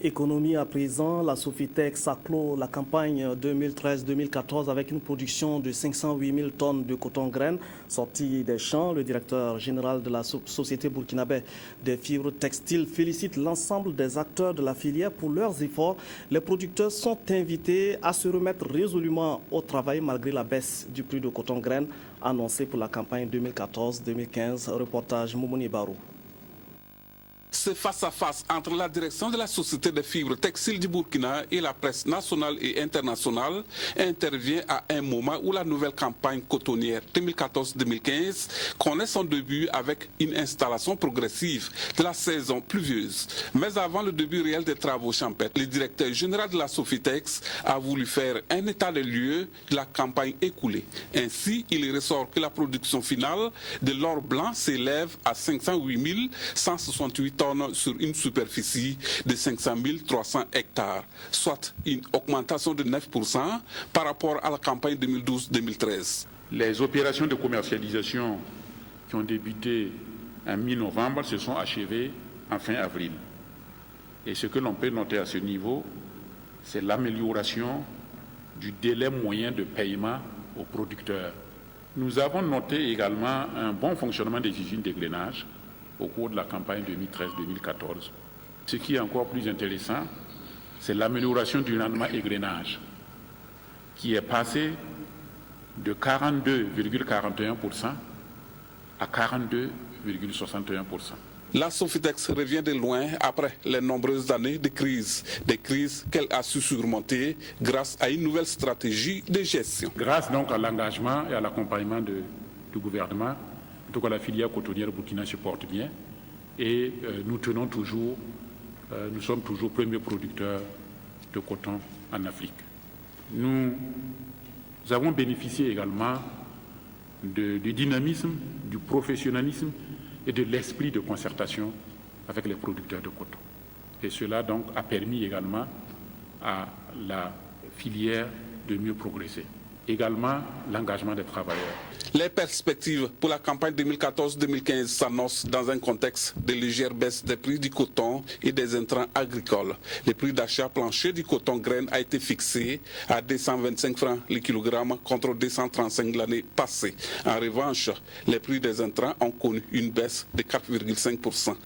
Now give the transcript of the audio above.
Économie à présent, la Sofitex a clos la campagne 2013-2014 avec une production de 508 000 tonnes de coton graine sorties des champs. Le directeur général de la Société burkinabé des fibres textiles félicite l'ensemble des acteurs de la filière pour leurs efforts. Les producteurs sont invités à se remettre résolument au travail malgré la baisse du prix de coton graine annoncée pour la campagne 2014-2015. Reportage Moumouni Barou. Ce face-à-face entre la direction de la Société des fibres textiles du Burkina et la presse nationale et internationale intervient à un moment où la nouvelle campagne cotonnière 2014-2015 connaît son début avec une installation progressive de la saison pluvieuse. Mais avant le début réel des travaux champêtres, le directeur général de la Sofitex a voulu faire un état des lieux de la campagne écoulée. Ainsi, il ressort que la production finale de l'or blanc s'élève à 508 168 tonnes sur une superficie de 500 300 hectares, soit une augmentation de 9% par rapport à la campagne 2012-2013. Les opérations de commercialisation qui ont débuté en mi-novembre se sont achevées en fin avril. Et ce que l'on peut noter à ce niveau, c'est l'amélioration du délai moyen de paiement aux producteurs. Nous avons noté également un bon fonctionnement des usines d'égrenage au cours de la campagne 2013-2014. Ce qui est encore plus intéressant, c'est l'amélioration du rendement égrenage, qui est passé de 42,41% à 42,61%. La Sofitex revient de loin après les nombreuses années de crise, des crises qu'elle a su surmonter grâce à une nouvelle stratégie de gestion. Grâce donc à l'engagement et à l'accompagnement du gouvernement, en tout cas la filière cotonnière burkina se porte bien et nous sommes toujours premiers producteurs de coton en Afrique. Nous avons bénéficié également du dynamisme, du professionnalisme et de l'esprit de concertation avec les producteurs de coton. Et cela donc a permis également à la filière de mieux progresser. Également l'engagement des travailleurs. Les perspectives pour la campagne 2014-2015 s'annoncent dans un contexte de légère baisse des prix du coton et des intrants agricoles. Le prix d'achat plancher du coton graine a été fixé à 225 francs le kilogramme contre 235 l'année passée. En revanche, les prix des intrants ont connu une baisse de 4,5%.